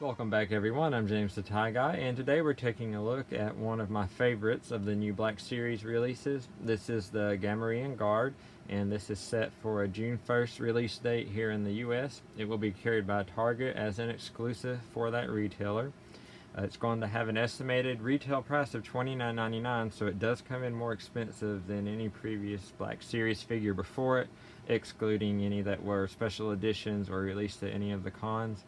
Welcome back everyone, I'm James the Tie Guy, and today we're taking a look at one of my favorites of the new Black Series releases. This is the Gamorrean Guard, and this is set for a June 1st release date here in the US. It will be carried by Target as an exclusive for that retailer. It's going to have an estimated retail price of $29.99, so it does come in more expensive than any previous Black Series figure before it, excluding any that were special editions or released at any of the cons.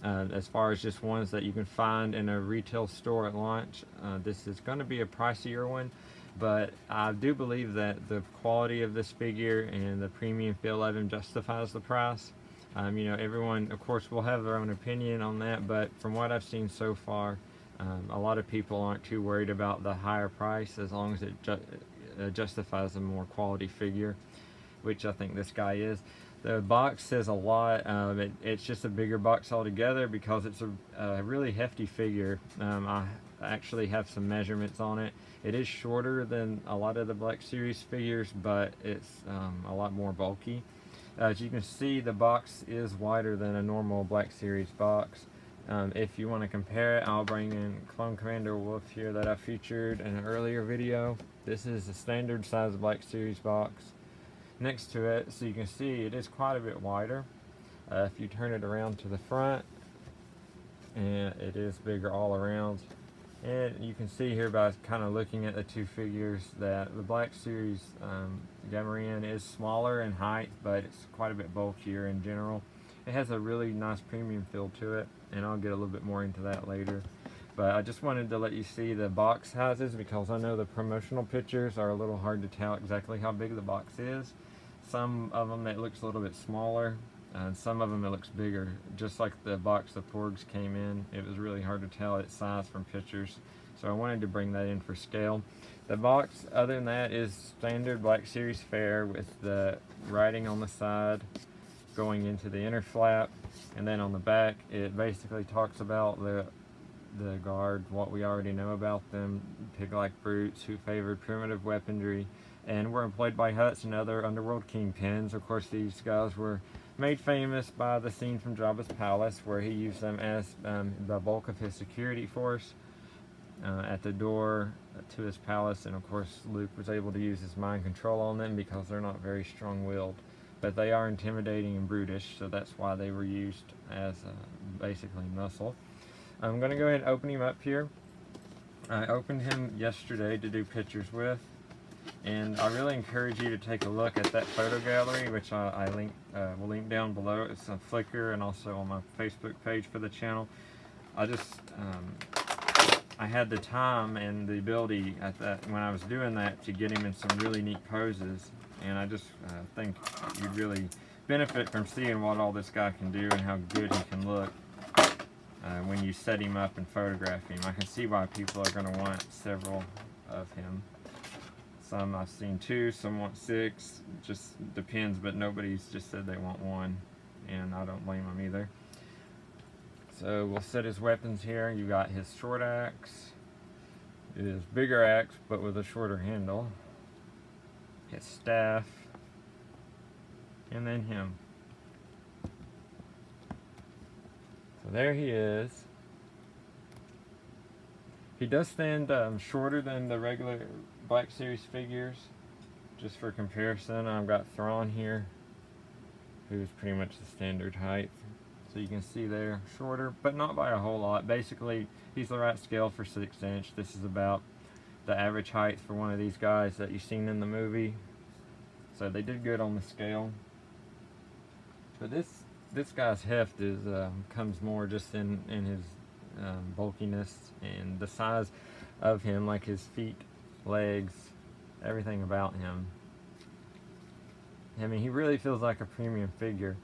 As far as just ones that you can find in a retail store at launch, this is going to be a pricier one, but I do believe that the quality of this figure and the premium feel of him justifies the price. Everyone, of course, will have their own opinion on that, but from what I've seen so far, a lot of people aren't too worried about the higher price as long as it justifies a more quality figure, which I think this guy is. The box says a lot. It's just a bigger box altogether because it's a really hefty figure. I actually have some measurements on it. It is shorter than a lot of the Black Series figures, but it's a lot more bulky. As you can see, the box is wider than a normal Black Series box. If you want to compare it, I'll bring in Clone Commander Wolf here that I featured in an earlier video. This is the standard size Black Series box. Next to it, so you can see it is quite a bit wider. If you turn it around to the front, and it is bigger all around. And you can see here by kind of looking at the two figures that the Black Series Gamorrean is smaller in height, but it's quite a bit bulkier in general. It has a really nice premium feel to it, and I'll get a little bit more into that later. But I just wanted to let you see the box sizes because I know the promotional pictures are a little hard to tell exactly how big the box is. Some of them it looks a little bit smaller, and some of them it looks bigger. Just like the box the Porgs came in, it was really hard to tell its size from pictures. So I wanted to bring that in for scale. The box, other than that, is standard Black Series fare with the writing on the side going into the inner flap, and then on the back it basically talks about the Guard, what we already know about them: pig-like brutes who favored primitive weaponry and were employed by Hutts and other underworld kingpins. Of course, these guys were made famous by the scene from Jabba's palace where he used them as the bulk of his security force at the door to his palace, and of course Luke was able to use his mind control on them because they're not very strong-willed, but they are intimidating and brutish, so that's why they were used as basically muscle. I'm going to go ahead and open him up here. I opened him yesterday to do pictures with, and I really encourage you to take a look at that photo gallery, which I will link down below. It's on Flickr and also on my Facebook page for the channel. I had the time and the ability when I was doing that to get him in some really neat poses, and I just think you'd really benefit from seeing what all this guy can do and how good he can look. When you set him up and photograph him, I can see why people are going to want several of him. Some I've seen 2, some want 6, just depends, but nobody's just said they want 1, and I don't blame them either. So we'll set his weapons here. You got his short axe, his bigger axe but with a shorter handle, his staff, and then him. So there he is. He does stand shorter than the regular Black Series figures. Just for comparison, I've got Thrawn here, who's pretty much the standard height. So you can see there, shorter, but not by a whole lot. Basically, he's the right scale for 6-inch. This is about the average height for one of these guys that you've seen in the movie. So they did good on the scale. But this guy's heft is comes more just in his bulkiness and the size of him, like his feet, legs, everything about him. I mean, he really feels like a premium figure.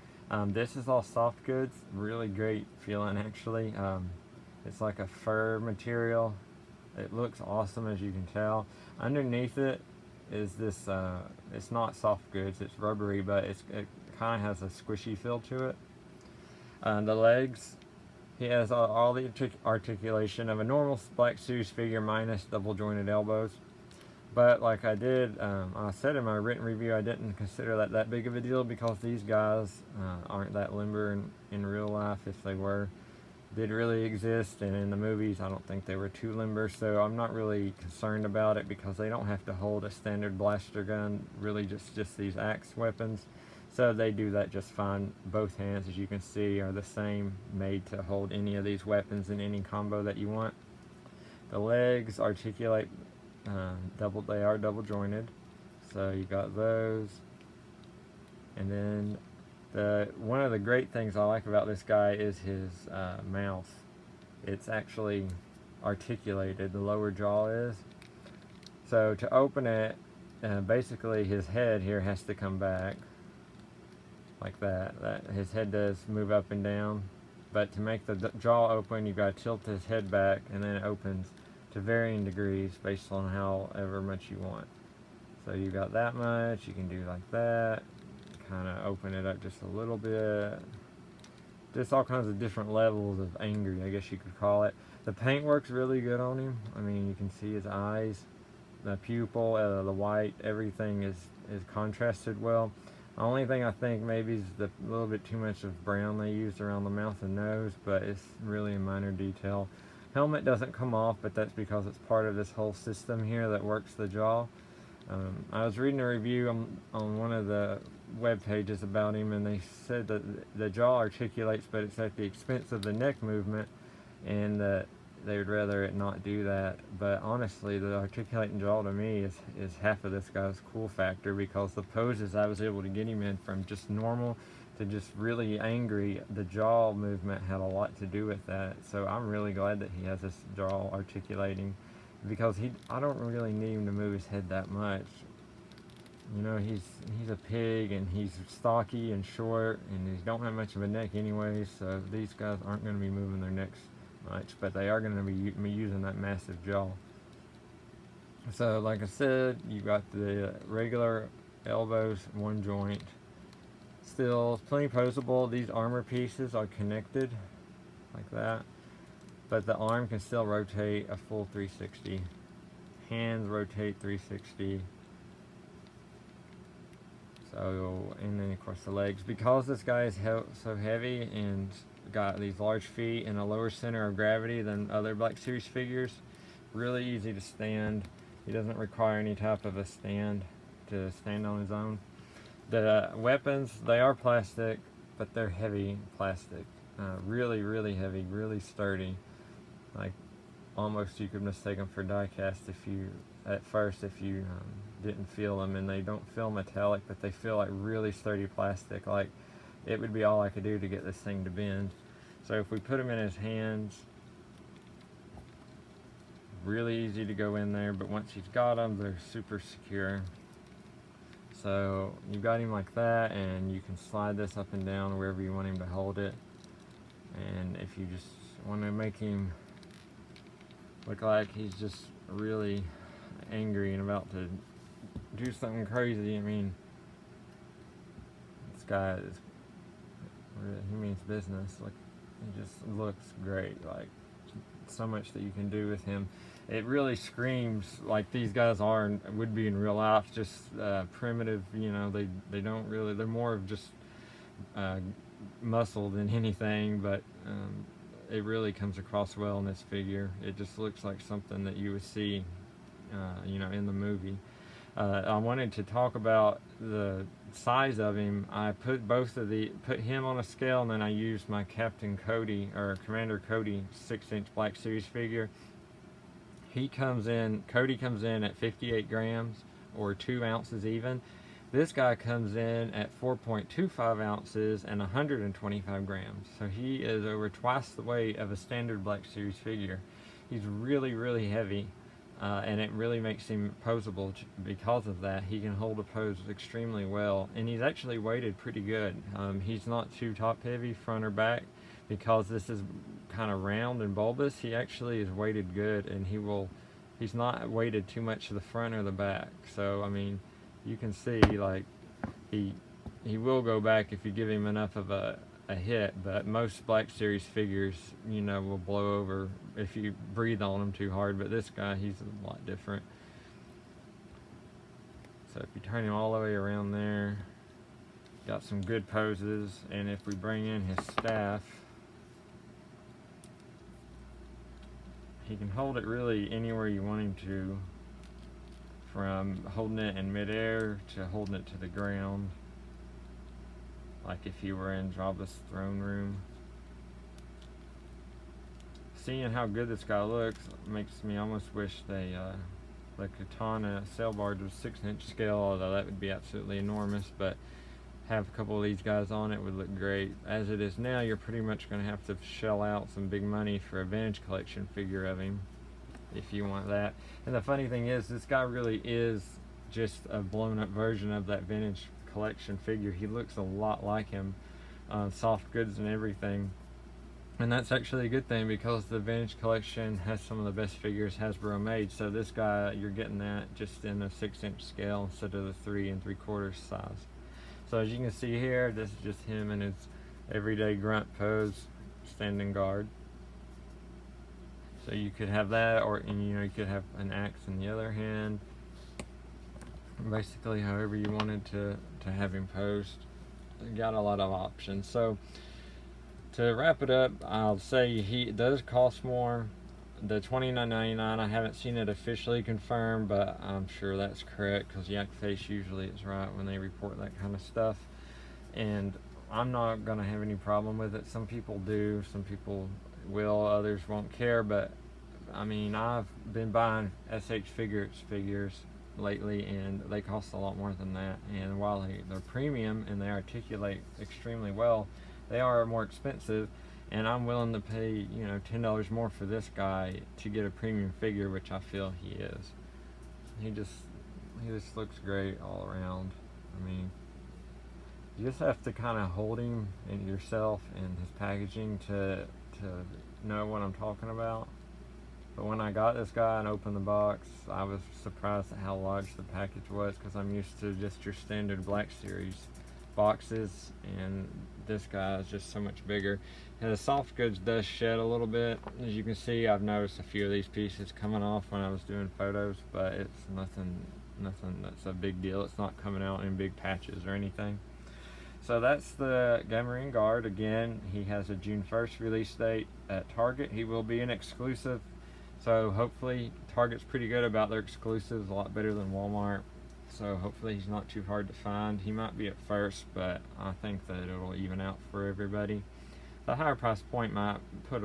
This is all soft goods, really great feeling actually. It's like a fur material. It looks awesome, as you can tell. Underneath it is this, it's not soft goods, it's rubbery, but it kind of has a squishy feel to it. The legs, he has all the articulation of a normal Black Series figure minus double jointed elbows. But like I said in my written review, I didn't consider that big of a deal because these guys aren't that limber in real life. If they were, did really exist, and in the movies I don't think they were too limber, so I'm not really concerned about it because they don't have to hold a standard blaster gun, really just these axe weapons. So they do that just fine. Both hands, as you can see, are the same, made to hold any of these weapons in any combo that you want. The legs articulate they are double jointed, so you got those. And then one of the great things I like about this guy is his mouth. It's actually articulated, the lower jaw is. So to open it, basically his head here has to come back like that. His head does move up and down, but to make the jaw open, you've got to tilt his head back, and then it opens to varying degrees based on however much you want. So you got that much, you can do like that, kind of open it up just a little bit. Just all kinds of different levels of angry, I guess you could call it. The paint works really good on him. I mean, you can see his eyes, the pupil, the white, everything is contrasted well. The only thing I think maybe is the little bit too much of brown they used around the mouth and nose, but it's really a minor detail. Helmet doesn't come off, but that's because it's part of this whole system here that works the jaw. I was reading a review on one of the web pages about him, and they said that the jaw articulates, but it's at the expense of the neck movement, and that they would rather it not do that. But honestly, the articulating jaw to me is half of this guy's cool factor, because the poses I was able to get him in, from just normal to just really angry, the jaw movement had a lot to do with that. So I'm really glad that he has this jaw articulating, because I don't really need him to move his head that much. You know, he's a pig, and he's stocky and short, and he don't have much of a neck anyway, so these guys aren't going to be moving their necks much, but they are going to be using that massive jaw. So like I said, you got the regular elbows, one joint. Still plenty posable. These armor pieces are connected like that, but the arm can still rotate a full 360. Hands rotate 360. So, and then of course the legs. Because this guy is so heavy and got these large feet and a lower center of gravity than other Black Series figures, really easy to stand. He doesn't require any type of a stand to stand on his own. The weapons, they are plastic, but they're heavy plastic. Really, really heavy, really sturdy. Like, almost you could mistake them for die cast at first if you didn't feel them, and they don't feel metallic, but they feel like really sturdy plastic. Like, it would be all I could do to get this thing to bend. So if we put them in his hands, really easy to go in there, but once he's got them, they're super secure. So you got him like that, and you can slide this up and down wherever you want him to hold it. And if you just want to make him look like he's just really angry and about to do something crazy, I mean, this guy is really, he means business. Like, he just looks great. Like, so much that you can do with him. It really screams like these guys would be in real life, just primitive. You know, they don't really, they're more of just muscle than anything, but it really comes across well in this figure. It just looks like something that you would see, you know, in the movie. I wanted to talk about the size of him. I put put him on a scale, and then I used my Captain Cody, or Commander Cody 6-inch Black Series figure. Cody comes in at 58 grams, or 2 ounces even. This guy comes in at 4.25 ounces and 125 grams. So he is over twice the weight of a standard Black Series figure. He's really, really heavy. And it really makes him posable because of that. He can hold a pose extremely well, and he's actually weighted pretty good. He's not too top heavy front or back, because this is kind of round and bulbous. He actually is weighted good, and he's not weighted too much to the front or the back. So I mean, you can see, like, he will go back if you give him enough of a hit, but most Black Series figures, you know, will blow over if you breathe on them too hard. But this guy, he's a lot different. So if you turn him all the way around there, got some good poses. And if we bring in his staff, he can hold it really anywhere you want him to, from holding it in midair to holding it to the ground, like if he were in Jabba's throne room. Seeing how good this guy looks makes me almost wish the katana sail barge was 6-inch scale, although that would be absolutely enormous, but have a couple of these guys on it would look great. As it is now, you're pretty much going to have to shell out some big money for a vintage collection figure of him if you want that. And the funny thing is, this guy really is just a blown up version of that vintage collection figure. He looks a lot like him, soft goods and everything. And that's actually a good thing, because the vintage collection has some of the best figures Hasbro made. So this guy, you're getting that just in a 6-inch scale instead of the 3 3/4 size. So as you can see here, this is just him in his everyday grunt pose, standing guard. So you could have that, or you could have an axe in the other hand. Basically, however you wanted to have him posed. You got a lot of options. So to wrap it up, I'll say he does cost more. The $29.99, I haven't seen it officially confirmed, but I'm sure that's correct, because Yak Face usually is right when they report that kind of stuff. And I'm not going to have any problem with it. Some people do, some people will, others won't care. But I mean, I've been buying SH figures lately, and they cost a lot more than that. And while they're premium and they articulate extremely well, they are more expensive. And I'm willing to pay, $10 more for this guy to get a premium figure, which I feel he is. He just looks great all around. I mean, you just have to kind of hold him and yourself and his packaging to know what I'm talking about. But when I got this guy and opened the box, I was surprised at how large the package was, because I'm used to just your standard Black Series boxes, and this guy is just so much bigger. And the soft goods does shed a little bit. As you can see, I've noticed a few of these pieces coming off when I was doing photos, but it's nothing that's a big deal. It's not coming out in big patches or anything. So that's the Gamorrean Guard. Again, he has a June 1st release date at Target. He will be an exclusive, so hopefully Target's pretty good about their exclusives, a lot better than Walmart. So hopefully he's not too hard to find. He might be at first, but I think that it'll even out for everybody. The higher price point might put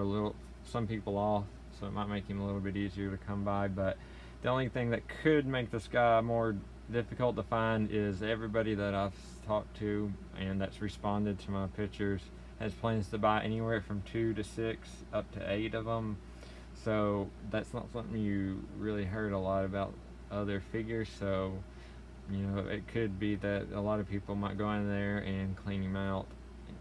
some people off, so it might make him a little bit easier to come by. But the only thing that could make this guy more difficult to find is everybody that I've talked to and that's responded to my pictures has plans to buy anywhere from 2 to 6 up to 8 of them. So that's not something you really heard a lot about other figures. So it could be that a lot of people might go in there and clean him out,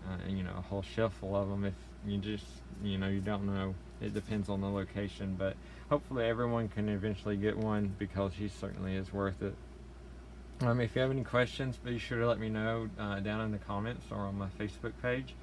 a whole shelf full of them. If you just, you don't know. It depends on the location, but hopefully everyone can eventually get one, because he certainly is worth it. If you have any questions, be sure to let me know down in the comments or on my Facebook page.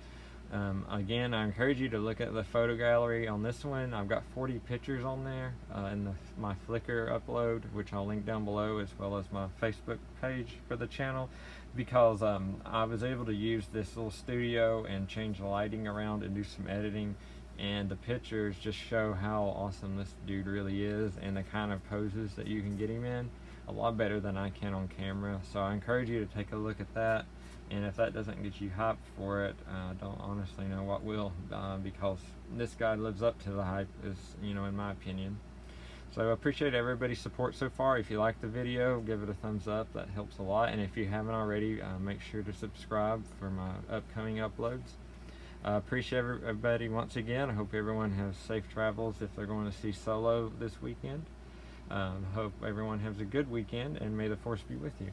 Again, I encourage you to look at the photo gallery on this one. I've got 40 pictures on there in my Flickr upload, which I'll link down below, as well as my Facebook page for the channel, because I was able to use this little studio and change the lighting around and do some editing, and the pictures just show how awesome this dude really is, and the kind of poses that you can get him in a lot better than I can on camera. So I encourage you to take a look at that. And if that doesn't get you hyped for it, I don't honestly know what will, because this guy lives up to the hype, in my opinion. So I appreciate everybody's support so far. If you like the video, give it a thumbs up. That helps a lot. And if you haven't already, make sure to subscribe for my upcoming uploads. Appreciate everybody once again. I hope everyone has safe travels if they're going to see Solo this weekend. Hope everyone has a good weekend, and may the Force be with you.